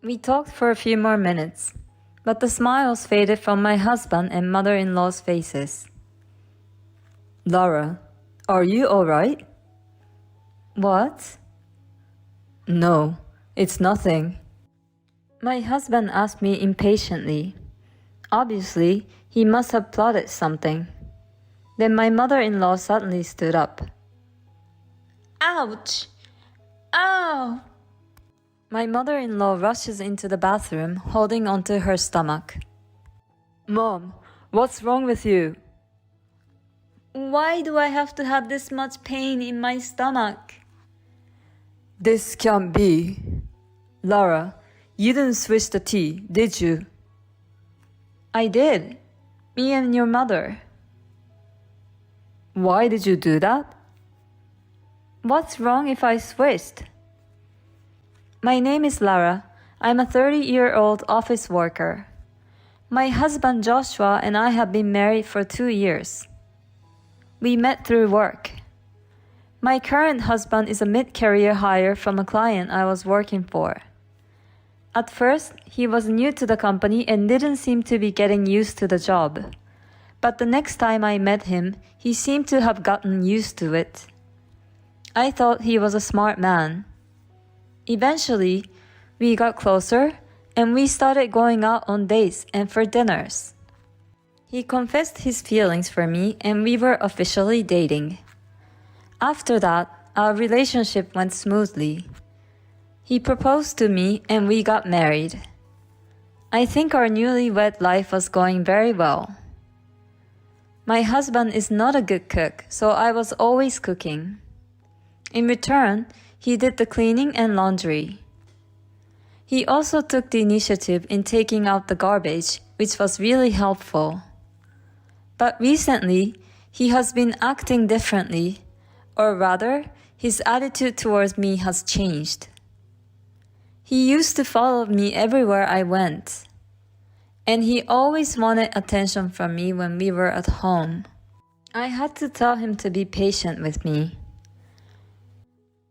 We talked for a few more minutes, but the smiles faded from my husband and mother-in-law's faces. Laura, are you alright? What? No, it's nothing. My husband asked me impatiently. Obviously, he must have plotted something. Then my mother-in-law suddenly stood up. Ouch! Ow! My mother-in-law rushes into the bathroom, holding onto her stomach. Mom, what's wrong with you? Why do I have to have this much pain in my stomach? This can't be. Laura, you didn't switch the tea, did you? I did. Me and your mother. Why did you do that? What's wrong if I switched? My name is Lara. I'm a 30-year-old office worker. My husband Joshua and I have been married for 2 years. We met through work. My current husband is a mid-career hire from a client I was working for. At first, he was new to the company and didn't seem to be getting used to the job. But the next time I met him, he seemed to have gotten used to it. I thought he was a smart man. Eventually, we got closer and we started going out on dates and for dinners. He confessed his feelings for me and we were officially dating. After that, our relationship went smoothly. He proposed to me and we got married. I think our newlywed life was going very well. My husband is not a good cook, so I was always cooking. In return, he did the cleaning and laundry. He also took the initiative in taking out the garbage, which was really helpful. But recently, he has been acting differently, or rather, his attitude towards me has changed. He used to follow me everywhere I went, and he always wanted attention from me when we were at home. I had to tell him to be patient with me.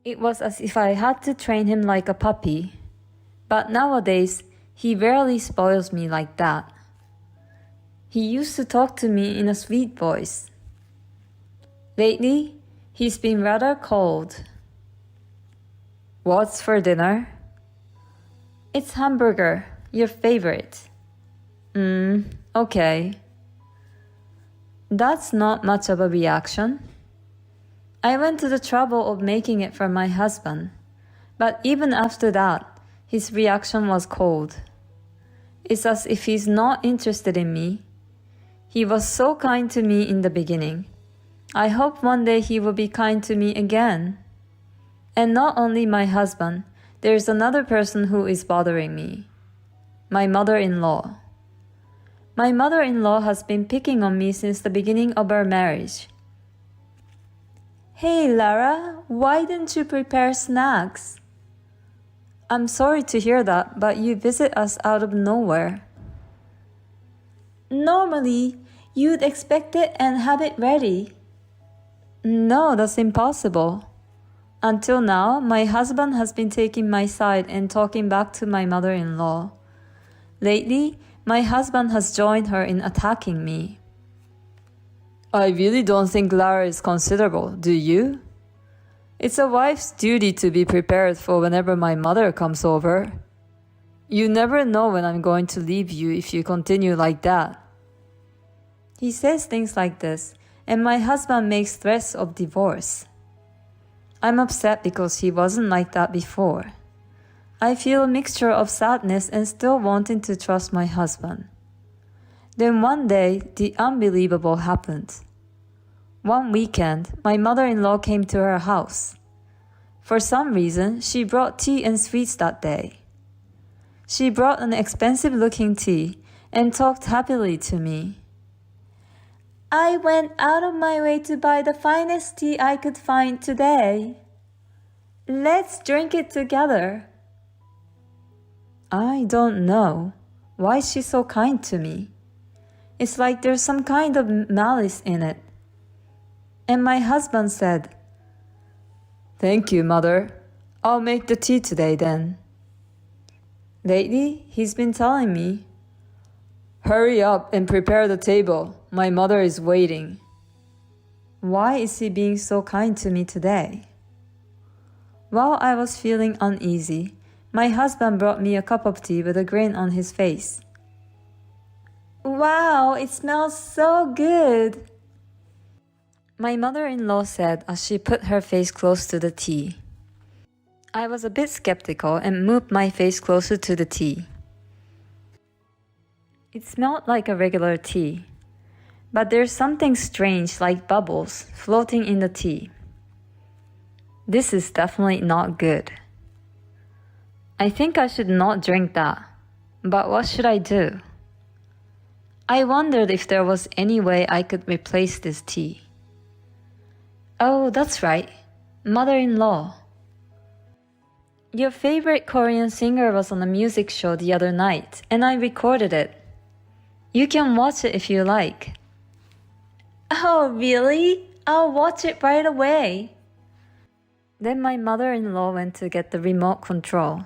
It was as if I had to train him like a puppy, but nowadays, he rarely spoils me like that. He used to talk to me in a sweet voice. Lately, he's been rather cold. What's for dinner? It's hamburger, your favorite. Okay. That's not much of a reaction. I went to the trouble of making it for my husband, but even after that, his reaction was cold. It's as if he's not interested in me. He was so kind to me in the beginning. I hope one day he will be kind to me again. And not only my husband, there's another person who is bothering me. My mother-in-law. My mother-in-law has been picking on me since the beginning of our marriage. Hey Lara, why didn't you prepare snacks? I'm sorry to hear that, but you visit us out of nowhere. Normally, you'd expect it and have it ready. No, that's impossible. Until now, my husband has been taking my side and talking back to my mother-in-law. Lately, my husband has joined her in attacking me. I really don't think Lara is considerable, do you? It's a wife's duty to be prepared for whenever my mother comes over. You never know when I'm going to leave you if you continue like that. He says things like this, and my husband makes threats of divorce. I'm upset because he wasn't like that before. I feel a mixture of sadness and still wanting to trust my husband. Then one day, the unbelievable happened. One weekend, my mother-in-law came to our house. For some reason, she brought tea and sweets that day. She brought an expensive-looking tea and talked happily to me. I went out of my way to buy the finest tea I could find today. Let's drink it together. I don't know. Why is she so kind to me? It's like there's some kind of malice in it. And my husband said, Thank you, Mother. I'll make the tea today then. Lately, he's been telling me, "Hurry up and prepare the table. My mother is waiting." Why is he being so kind to me today? While I was feeling uneasy, my husband brought me a cup of tea with a grin on his face. Wow, it smells so good! My mother-in-law said as she put her face close to the tea. I was a bit skeptical and moved my face closer to the tea. It smelled like a regular tea, but there's something strange like bubbles floating in the tea. This is definitely not good. I think I should not drink that, but what should I do? I wondered if there was any way I could replace this tea. Oh, that's right, mother-in-law. Your favorite Korean singer was on a music show the other night, and I recorded it. You can watch it if you like. Oh, really? I'll watch it right away. Then my mother-in-law went to get the remote control.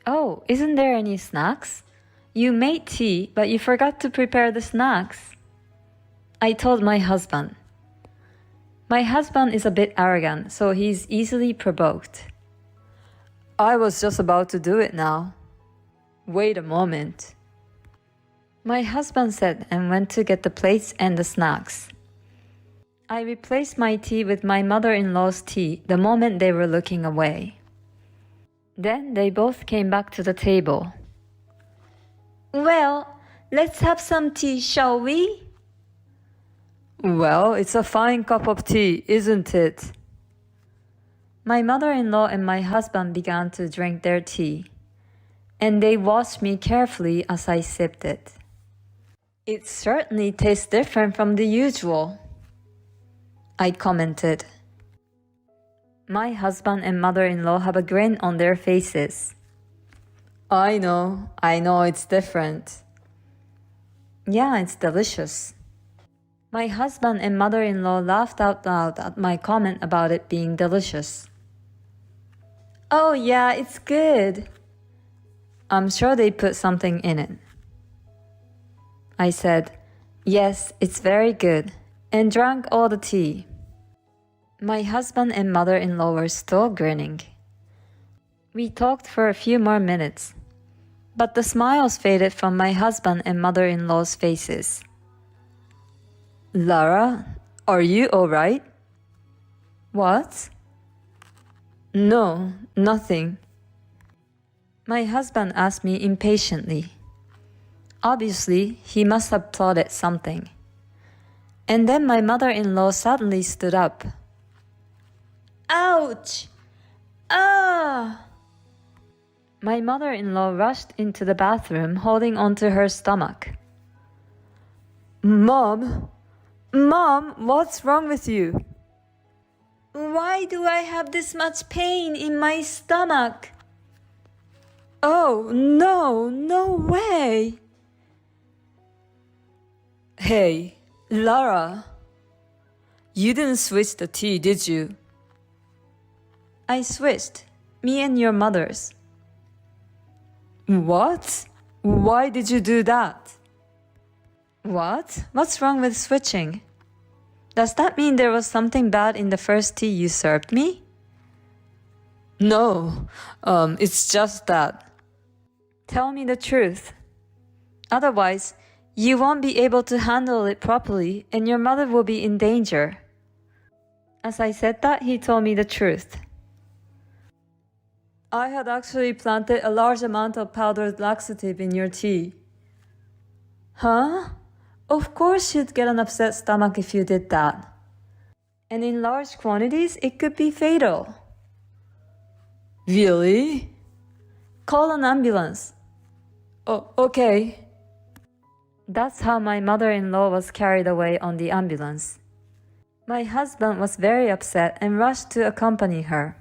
Oh, isn't there any snacks? You made tea, but you forgot to prepare the snacks. I told my husband. My husband is a bit arrogant, so he's easily provoked. I was just about to do it now. Wait a moment. My husband said and went to get the plates and the snacks. I replaced my tea with my mother-in-law's tea the moment they were looking away. Then they both came back to the table. Well, let's have some tea, shall we? Well, it's a fine cup of tea, isn't it? My mother-in-law and my husband began to drink their tea, and they watched me carefully as I sipped it. It certainly tastes different from the usual, I commented. My husband and mother-in-law have a grin on their faces. I know it's different. Yeah, it's delicious. My husband and mother-in-law laughed out loud at my comment about it being delicious. Oh yeah, it's good. I'm sure they put something in it. I said, yes, it's very good, and drank all the tea. My husband and mother-in-law were still grinning. We talked for a few more minutes, but the smiles faded from my husband and mother-in-law's faces. Lara, are you all right? What? No, nothing. My husband asked me impatiently. Obviously, he must have plotted something. And then my mother-in-law suddenly stood up. Ouch! Ah! My mother-in-law rushed into the bathroom holding onto her stomach. Mom, what's wrong with you? Why do I have this much pain in my stomach? Oh, no way! Hey, Lara, you didn't switch the tea, did you? I switched, me and your mother's. What? Why did you do that? What? What's wrong with switching? Does that mean there was something bad in the first tea you served me? No, it's just that. Tell me the truth. Otherwise, you won't be able to handle it properly and your mother will be in danger. As I said that, he told me the truth. I had actually planted a large amount of powdered laxative in your tea. Huh? Of course you'd get an upset stomach if you did that. And in large quantities, it could be fatal. Really? Call an ambulance. Oh, okay. That's how my mother-in-law was carried away on the ambulance. My husband was very upset and rushed to accompany her.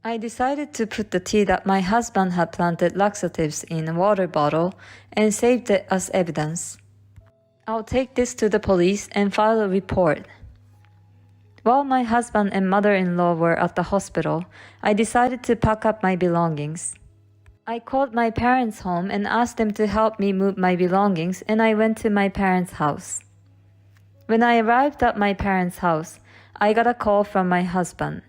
I decided to put the tea that my husband had planted laxatives in a water bottle and saved it as evidence. I'll take this to the police and file a report. While my husband and mother-in-law were at the hospital, I decided to pack up my belongings. I called my parents' home and asked them to help me move my belongings, and I went to my parents' house. When I arrived at my parents' house, I got a call from my husband.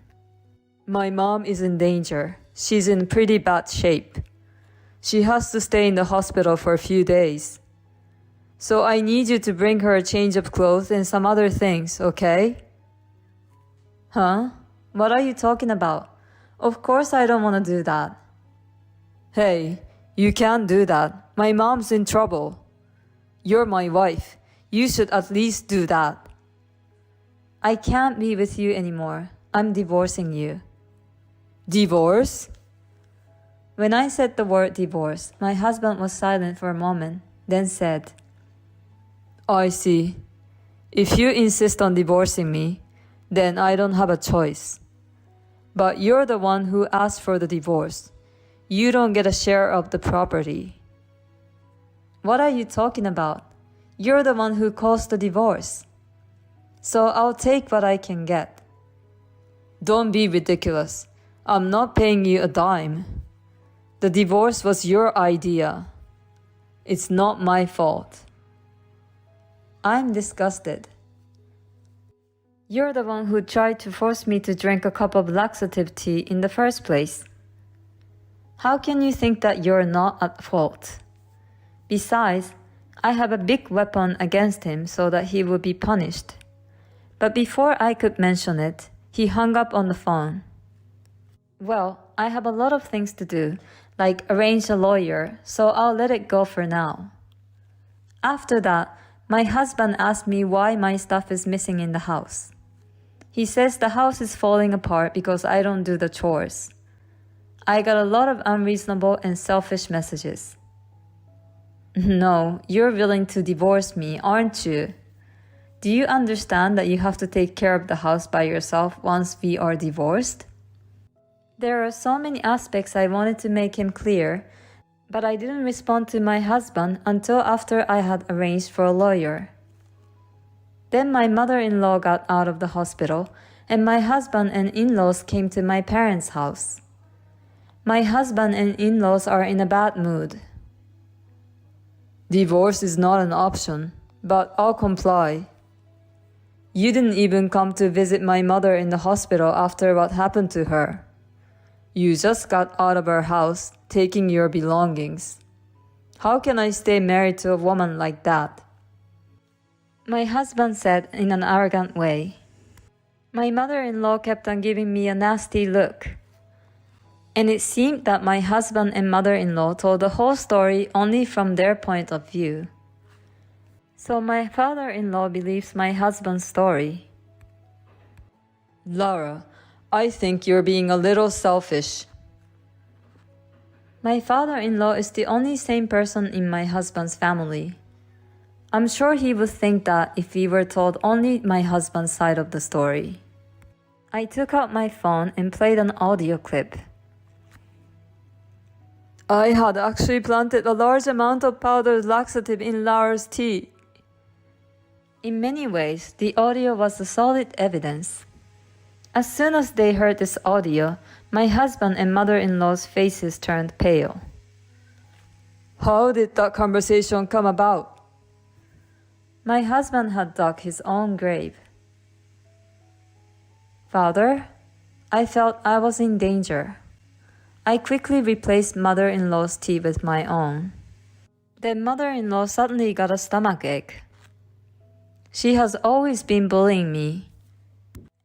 My mom is in danger. She's in pretty bad shape. She has to stay in the hospital for a few days. So I need you to bring her a change of clothes and some other things, okay? Huh? What are you talking about? Of course I don't want to do that. Hey, you can't do that. My mom's in trouble. You're my wife. You should at least do that. I can't be with you anymore. I'm divorcing you. Divorce? When I said the word divorce, my husband was silent for a moment, then said, I see. If you insist on divorcing me, then I don't have a choice. But you're the one who asked for the divorce. You don't get a share of the property. What are you talking about? You're the one who caused the divorce. So I'll take what I can get. Don't be ridiculous. I'm not paying you a dime. The divorce was your idea. It's not my fault. I'm disgusted. You're the one who tried to force me to drink a cup of laxative tea in the first place. How can you think that you're not at fault? Besides, I have a big weapon against him so that he will be punished. But before I could mention it, he hung up on the phone. Well, I have a lot of things to do, like arrange a lawyer, so I'll let it go for now. After that, my husband asked me why my stuff is missing in the house. He says the house is falling apart because I don't do the chores. I got a lot of unreasonable and selfish messages. No, you're willing to divorce me, aren't you? Do you understand that you have to take care of the house by yourself once we are divorced? There are so many aspects I wanted to make him clear, but I didn't respond to my husband until after I had arranged for a lawyer. Then my mother-in-law got out of the hospital, and my husband and in-laws came to my parents' house. My husband and in-laws are in a bad mood. Divorce is not an option, but I'll comply. You didn't even come to visit my mother in the hospital after what happened to her. You just got out of our house, taking your belongings. How can I stay married to a woman like that? My husband said in an arrogant way. My mother-in-law kept on giving me a nasty look. And it seemed that my husband and mother-in-law told the whole story only from their point of view. So my father-in-law believes my husband's story. Lara, I think you're being a little selfish. My father-in-law is the only sane person in my husband's family. I'm sure he would think that if we were told only my husband's side of the story. I took out my phone and played an audio clip. I had actually planted a large amount of powdered laxative in Lara's tea. In many ways, the audio was a solid evidence. As soon as they heard this audio, my husband and mother-in-law's faces turned pale. How did that conversation come about? My husband had dug his own grave. Father, I felt I was in danger. I quickly replaced mother-in-law's tea with my own. Then mother-in-law suddenly got a stomachache. She has always been bullying me.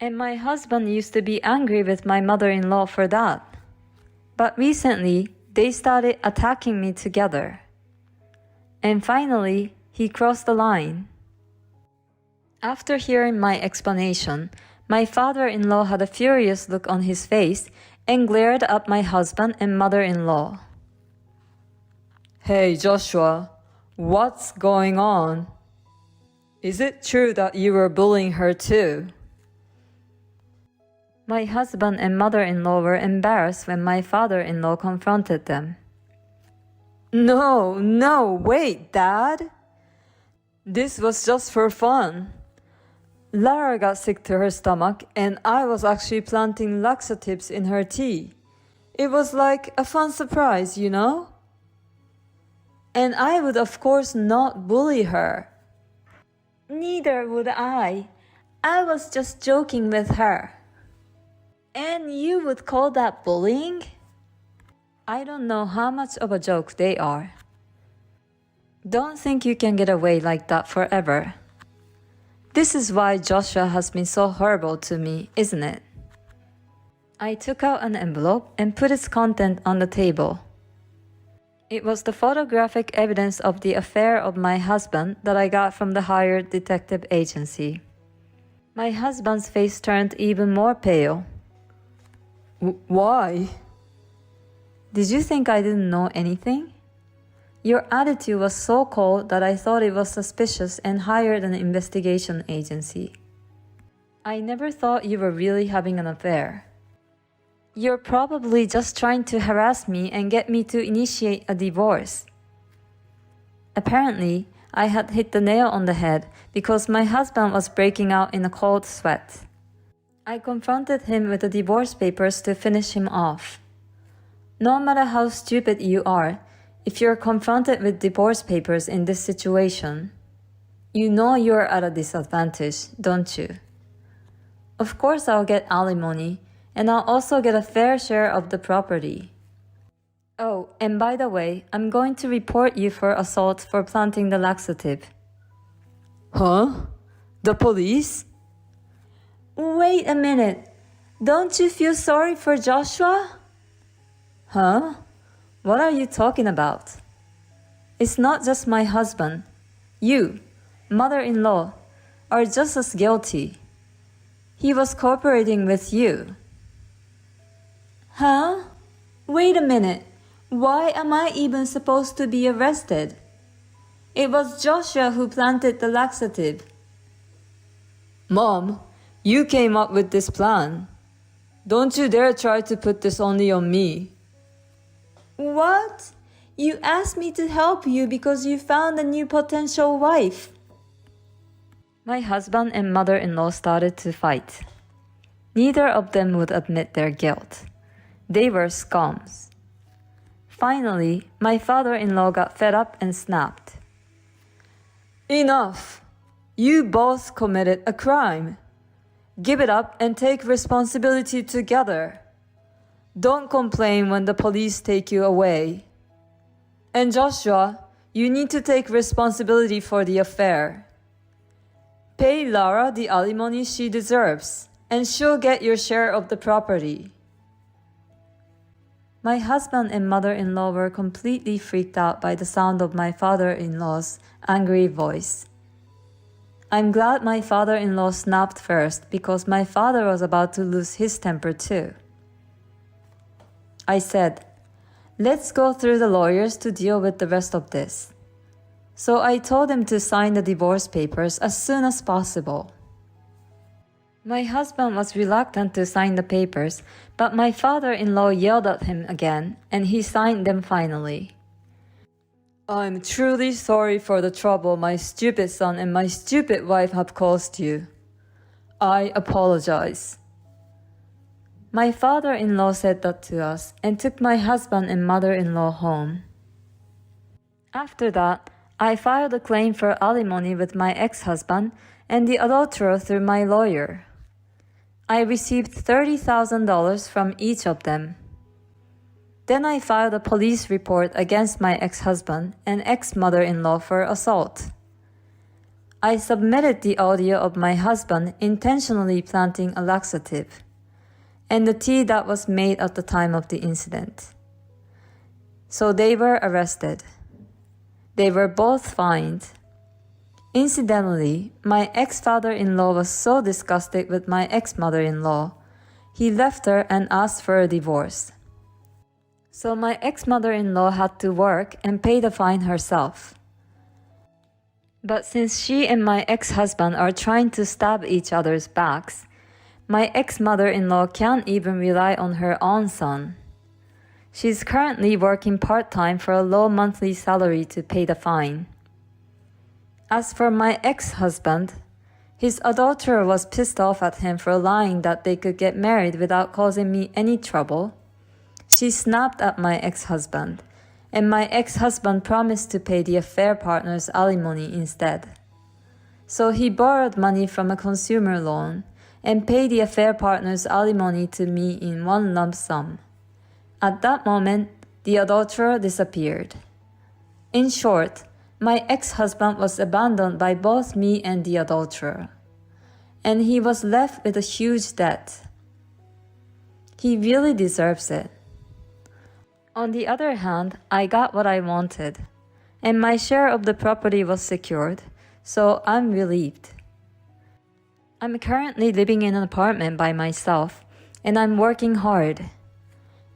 And my husband used to be angry with my mother-in-law for that. But recently, they started attacking me together. And finally, he crossed the line. After hearing my explanation, my father-in-law had a furious look on his face and glared at my husband and mother-in-law. Hey Joshua, what's going on? Is it true that you were bullying her too? My husband and mother-in-law were embarrassed when my father-in-law confronted them. No, wait, Dad. This was just for fun. Lara got sick to her stomach and I was actually planting laxatives in her tea. It was like a fun surprise, you know? And I would of course not bully her. Neither would I. I was just joking with her. And you would call that bullying? I don't know how much of a joke they are. Don't think you can get away like that forever. This is why Joshua has been so horrible to me, isn't it? I took out an envelope and put its content on the table. It was the photographic evidence of the affair of my husband that I got from the hired detective agency. My husband's face turned even more pale. Why? Did you think I didn't know anything? Your attitude was so cold that I thought it was suspicious and hired an investigation agency. I never thought you were really having an affair. You're probably just trying to harass me and get me to initiate a divorce. Apparently, I had hit the nail on the head because my husband was breaking out in a cold sweat. I confronted him with the divorce papers to finish him off. No matter how stupid you are, if you're confronted with divorce papers in this situation, you know you're at a disadvantage, don't you? Of course I'll get alimony, and I'll also get a fair share of the property. Oh, and by the way, I'm going to report you for assault for planting the laxative. Huh? The police? Wait a minute. Don't you feel sorry for Joshua? Huh? What are you talking about? It's not just my husband. You, mother-in-law, are just as guilty. He was cooperating with you. Huh? Wait a minute. Why am I even supposed to be arrested? It was Joshua who planted the laxative. Mom, you came up with this plan. Don't you dare try to put this only on me. What? You asked me to help you because you found a new potential wife. My husband and mother-in-law started to fight. Neither of them would admit their guilt. They were scums. Finally, my father-in-law got fed up and snapped. Enough! You both committed a crime. Give it up and take responsibility together. Don't complain when the police take you away. And Joshua, you need to take responsibility for the affair. Pay Lara the alimony she deserves, and she'll get your share of the property. My husband and mother-in-law were completely freaked out by the sound of my father-in-law's angry voice. I'm glad my father-in-law snapped first because my father was about to lose his temper too. I said, let's go through the lawyers to deal with the rest of this. So I told him to sign the divorce papers as soon as possible. My husband was reluctant to sign the papers, but my father-in-law yelled at him again, and he signed them finally. I'm truly sorry for the trouble my stupid son and my stupid wife have caused you. I apologize. My father-in-law said that to us and took my husband and mother-in-law home. After that, I filed a claim for alimony with my ex-husband and the adulterer through my lawyer. I received $30,000 from each of them. Then I filed a police report against my ex-husband and ex-mother-in-law for assault. I submitted the audio of my husband intentionally planting a laxative, and the tea that was made at the time of the incident. So they were arrested. They were both fined. Incidentally, my ex-father-in-law was so disgusted with my ex-mother-in-law, he left her and asked for a divorce. So my ex-mother-in-law had to work and pay the fine herself. But since she and my ex-husband are trying to stab each other's backs, my ex-mother-in-law can't even rely on her own son. She's currently working part-time for a low monthly salary to pay the fine. As for my ex-husband, his adulterer was pissed off at him for lying that they could get married without causing me any trouble. She snapped at my ex-husband, and my ex-husband promised to pay the affair partner's alimony instead. So he borrowed money from a consumer loan and paid the affair partner's alimony to me in one lump sum. At that moment, the adulterer disappeared. In short, my ex-husband was abandoned by both me and the adulterer, and he was left with a huge debt. He really deserves it. On the other hand, I got what I wanted, and my share of the property was secured, so I'm relieved. I'm currently living in an apartment by myself, and I'm working hard.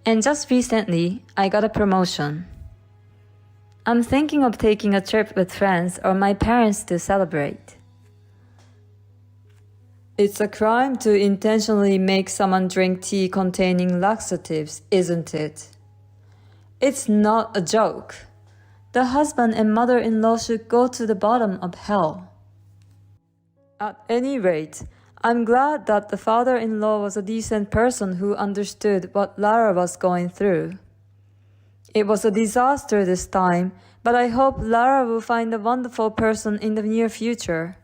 And just recently, I got a promotion. I'm thinking of taking a trip with friends or my parents to celebrate. It's a crime to intentionally make someone drink tea containing laxatives, isn't it? It's not a joke. The husband and mother-in-law should go to the bottom of hell. At any rate, I'm glad that the father-in-law was a decent person who understood what Lara was going through. It was a disaster this time, but I hope Lara will find a wonderful person in the near future.